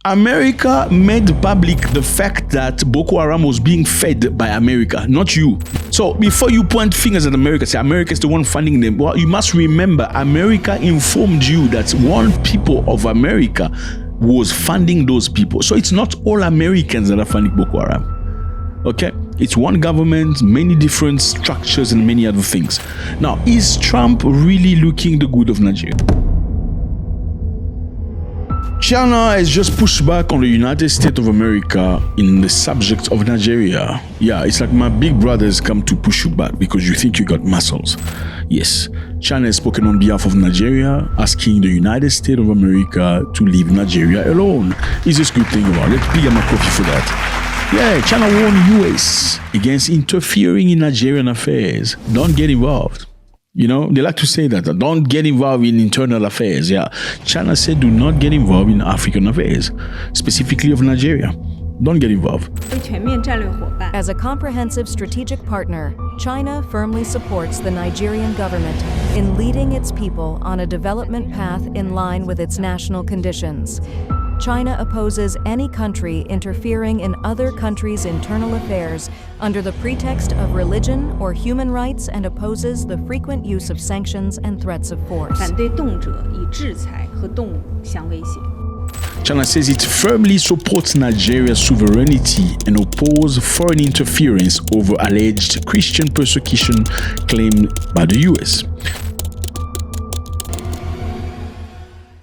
America made public the fact that Boko Haram was being fed by America, not you. So before you point fingers at America, say America is the one funding them, well, you must remember America informed you that one people of America was funding those people. So it's not all Americans that are funding Boko Haram. Okay? It's one government, many different structures and many other things. Now, is Trump really looking the good of Nigeria? China has just pushed back on the United States of America in the subject of Nigeria. Yeah, it's like my big brothers come to push you back because you think you got muscles. Yes, China has spoken on behalf of Nigeria, asking the United States of America to leave Nigeria alone. Is this a good thing about it? Let's pick up my coffee for that. Yeah, China warned US against interfering in Nigerian affairs. Don't get involved. You know, they like to say that, don't get involved in internal affairs. Yeah, China said do not get involved in African affairs, specifically of Nigeria. Don't get involved. As a comprehensive strategic partner, China firmly supports the Nigerian government in leading its people on a development path in line with its national conditions. China opposes any country interfering in other countries' internal affairs under the pretext of religion or human rights and opposes the frequent use of sanctions and threats of force. China says it firmly supports Nigeria's sovereignty and opposes foreign interference over alleged Christian persecution claimed by the US.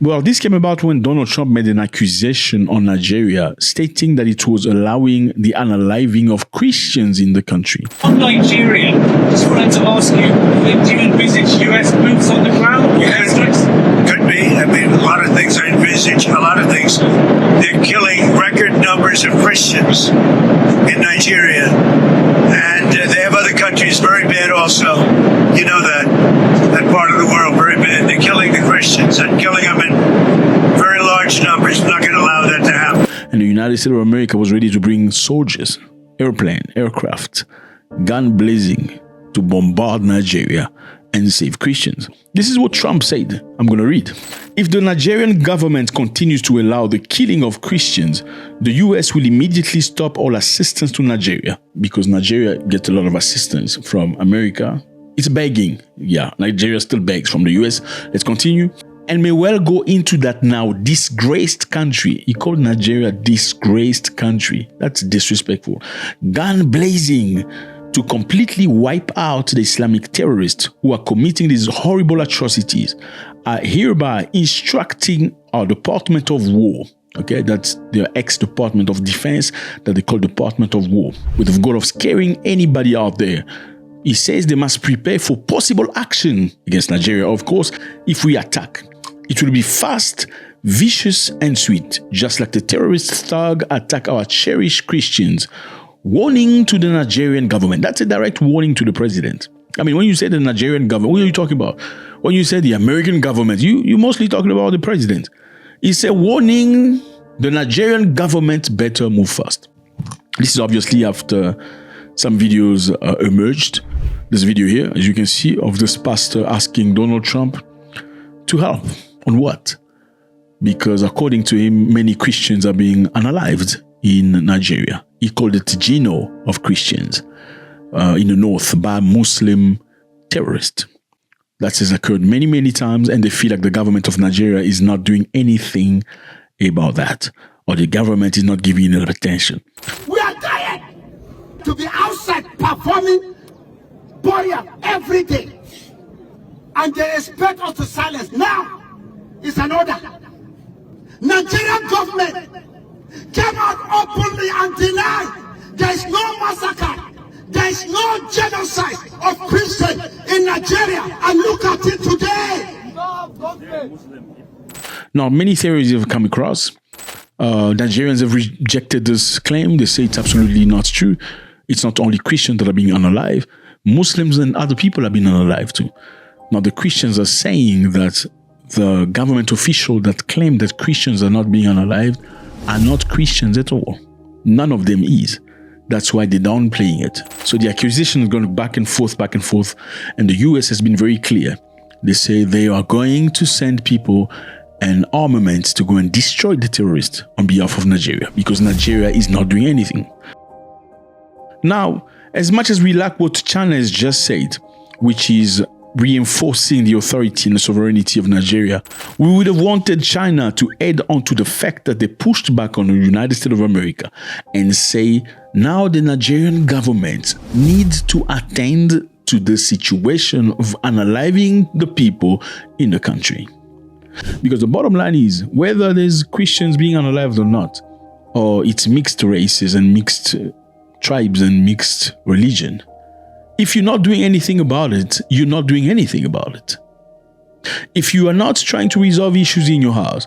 Well, this came about when Donald Trump made an accusation on Nigeria, stating that it was allowing the unaliving of Christians in the country. On Nigeria, just wanted to ask you, do you envisage US boots on the ground? Could be. I mean, a lot of things I envisage, a lot of things. They're killing record numbers of Christians in Nigeria. And they have other countries very bad also. You know that part of the world very bad. They're killing the Christians and killing them in very large numbers. We're not going to allow that to happen. And the United States of America was ready to bring soldiers, aircraft, gun blazing to bombard Nigeria and save Christians. This is what Trump said. I'm going to read. If the Nigerian government continues to allow the killing of Christians, the US will immediately stop all assistance to Nigeria because Nigeria gets a lot of assistance from America. It's begging. Yeah, Nigeria still begs from the US. Let's continue. And may well go into that now disgraced country. He called Nigeria a disgraced country. That's disrespectful. Gun blazing to completely wipe out the Islamic terrorists who are committing these horrible atrocities, are hereby instructing our Department of War, okay, that's their ex-Department of Defense that they call Department of War, with the goal of scaring anybody out there. He says they must prepare for possible action against Nigeria, of course, if we attack. It will be fast, vicious, and sweet, just like the terrorist thug attack our cherished Christians. Warning to the Nigerian government. That's a direct warning to the president. I mean, when you say the Nigerian government, what are you talking about? When you say the American government, you're mostly talking about the president. It's a warning. The Nigerian government better move fast. This is obviously after some videos emerged. This video here, as you can see, of this pastor asking Donald Trump to help. On what? Because according to him, many Christians are being unalived in Nigeria. He called it Geno of Christians in the north by Muslim terrorists. That has occurred many, many times, and they feel like the government of Nigeria is not doing anything about that, or the government is not giving enough attention. We are tired to be outside performing burial every day, and they expect us to silence. Now is an order. Nigerian government came out openly and denied there is no massacre, there is no genocide of Christians in Nigeria, and look at it today. Now, many theories have come across. Nigerians have rejected this claim. They say it's absolutely not true. It's not only Christians that are being unalived. Muslims and other people are being unalived too. Now, the Christians are saying that the government official that claim that Christians are not being unalived are not Christians at all. None of them is. That's why they're downplaying it. So the accusation is going back and forth, and the US has been very clear. They say they are going to send people and armaments to go and destroy the terrorists on behalf of Nigeria, because Nigeria is not doing anything. Now, as much as we like what China has just said, which is reinforcing the authority and the sovereignty of Nigeria, we would have wanted China to add on to the fact that they pushed back on the United States of America and say, now the Nigerian government needs to attend to the situation of unaliving the people in the country. Because the bottom line is, whether there's Christians being unalived or not, or it's mixed races and mixed tribes and mixed religion, if you're not doing anything about it, you're not doing anything about it. If you are not trying to resolve issues in your house,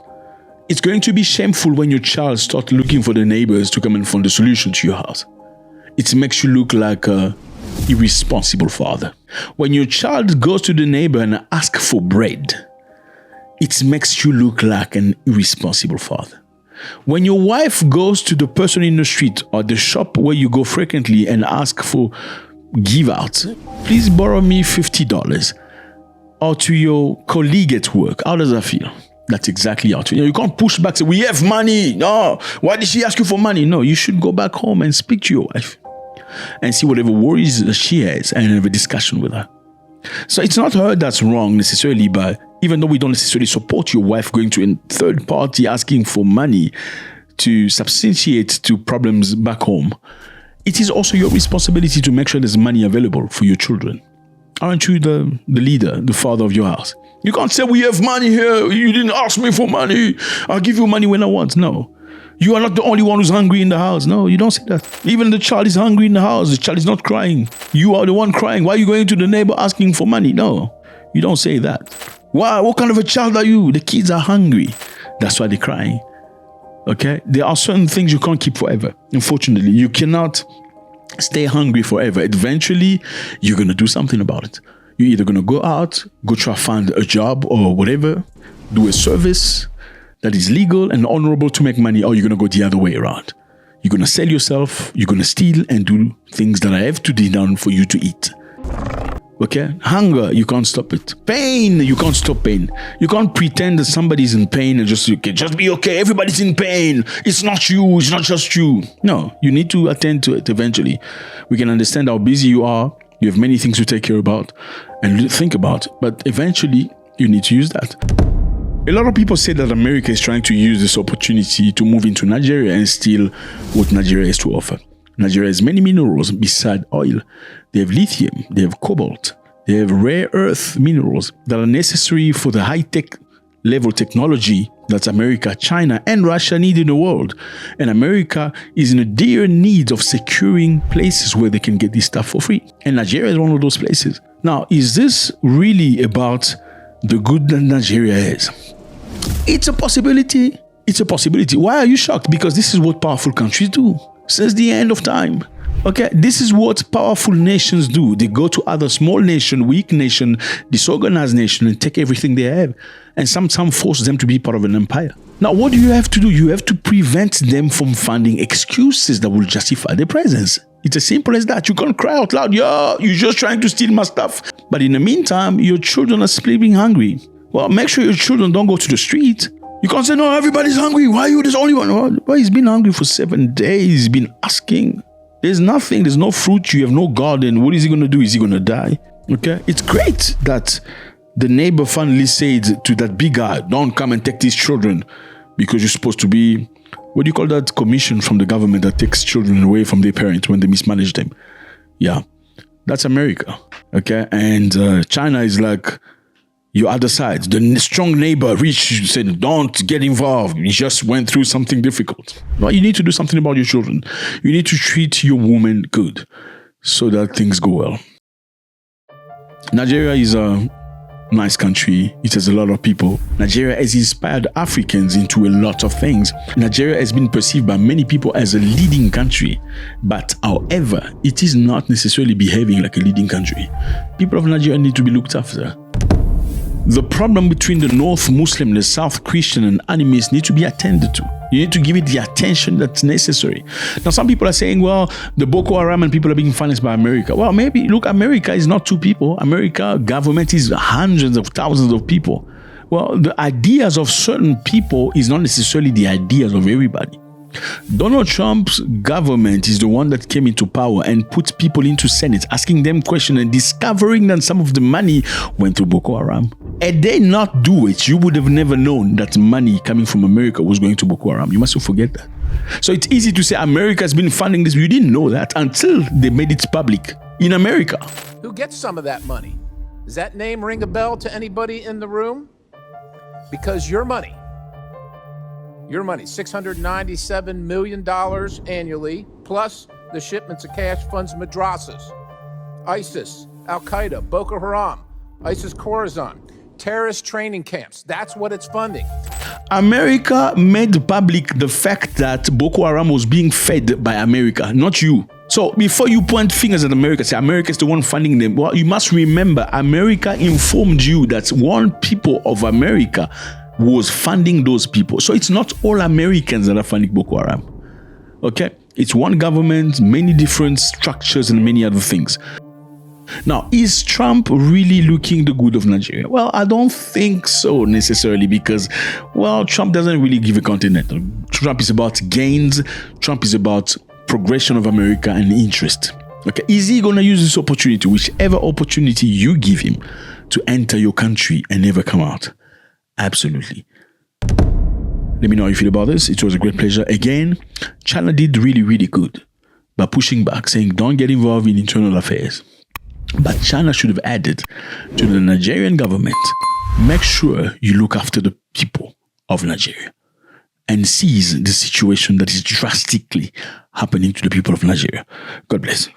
it's going to be shameful when your child starts looking for the neighbors to come and find the solution to your house. It makes you look like a irresponsible father. When your child goes to the neighbor and asks for bread, it makes you look like an irresponsible father. When your wife goes to the person in the street or the shop where you go frequently and ask for give out, please borrow me $50, or to your colleague at work, how does that feel? That's exactly how to. You can't push back, say, we have money. No, why did she ask you for money? No, you should go back home and speak to your wife and see whatever worries she has and have a discussion with her. So it's not her that's wrong necessarily, but even though we don't necessarily support your wife going to a third party asking for money to substantiate to problems back home, it is also your responsibility to make sure there's money available for your children. Aren't you the leader, the father of your house? You can't say, we have money here, you didn't ask me for money, I'll give you money when I want. No. You are not the only one who's hungry in the house. No, you don't say that. Even the child is hungry in the house. The child is not crying. You are the one crying. Why are you going to the neighbor asking for money? No, you don't say that. Why? What kind of a child are you? The kids are hungry. That's why they're crying. Okay? There are certain things you can't keep forever. Unfortunately, you cannot stay hungry forever. Eventually, you're going to do something about it. You're either going to go out, go try to find a job or whatever, do a service that is legal and honorable to make money, or you're going to go the other way around. You're going to sell yourself, you're going to steal and do things that have to be done for you to eat. Okay? Hunger, you can't stop it. Pain, you can't stop pain. You can't pretend that somebody's in pain and just be okay. Everybody's in pain. It's not you. It's not just you. No, you need to attend to it eventually. We can understand how busy you are. You have many things to take care about and think about. But eventually, you need to use that. A lot of people say that America is trying to use this opportunity to move into Nigeria and steal what Nigeria has to offer. Nigeria has many minerals beside oil. They have lithium, they have cobalt, they have rare earth minerals that are necessary for the high-tech level technology that America, China, and Russia need in the world. And America is in a dire need of securing places where they can get this stuff for free. And Nigeria is one of those places. Now, is this really about the good that Nigeria has? It's a possibility. It's a possibility. Why are you shocked? Because this is what powerful countries do since the end of time. Okay, this is what powerful nations do. They go to other small nation, weak nation, disorganized nation and take everything they have and sometimes force them to be part of an empire. Now, what do you have to do? You have to prevent them from finding excuses that will justify their presence. It's as simple as that. You can't cry out loud, yeah, you're just trying to steal my stuff. But in the meantime, your children are sleeping hungry. Well, make sure your children don't go to the street. You can't say, no, everybody's hungry. Why are you the only one? Well, he's been hungry for 7 days. He's been asking. There's nothing. There's no fruit. You have no garden. What is he going to do? Is he going to die? Okay. It's great that the neighbor finally said to that big guy, don't come and take these children because you're supposed to be, what do you call that commission from the government that takes children away from their parents when they mismanage them? Yeah. That's America. Okay. And China is like, your other side, the strong neighbor reached, said, don't get involved. You just went through something difficult. Well, you need to do something about your children. You need to treat your woman good so that things go well. Nigeria is a nice country. It has a lot of people. Nigeria has inspired Africans into a lot of things. Nigeria has been perceived by many people as a leading country. But however, it is not necessarily behaving like a leading country. People of Nigeria need to be looked after. The problem between the North Muslim, the South Christian and animists need to be attended to. You need to give it the attention that's necessary. Now, some people are saying, well, the Boko Haram and people are being financed by America. Well, maybe, look, America is not two people. America government is hundreds of thousands of people. Well, the ideas of certain people is not necessarily the ideas of everybody. Donald Trump's government is the one that came into power and put people into Senate, asking them questions and discovering that some of the money went to Boko Haram. Had they not do it, you would have never known that money coming from America was going to Boko Haram. You mustn't forget that. So it's easy to say America has been funding this. You didn't know that until they made it public in America. Who gets some of that money? Does that name ring a bell to anybody in the room? Because your money, $697 million annually, plus the shipments of cash funds madrasas, ISIS, Al-Qaeda, Boko Haram, ISIS Khorasan, terrorist training camps. That's what it's funding. America made public the fact that Boko Haram was being fed by America, not you. So before you point fingers at America, say America is the one funding them, well, you must remember America informed you that one people of America was funding those people. So it's not all Americans that are funding Boko Haram. Okay? It's one government, many different structures and many other things. Now, is Trump really looking the good of Nigeria? Well, I don't think so necessarily because, well, Trump doesn't really give a continent. Trump is about gains. Trump is about progression of America and interest. Okay, is he going to use this opportunity, whichever opportunity you give him, to enter your country and never come out? Absolutely. Let me know how you feel about this. It was a great pleasure. Again, China did really, really good by pushing back, saying don't get involved in internal affairs. But China should have added to the Nigerian government, make sure you look after the people of Nigeria and seize the situation that is drastically happening to the people of Nigeria. God bless.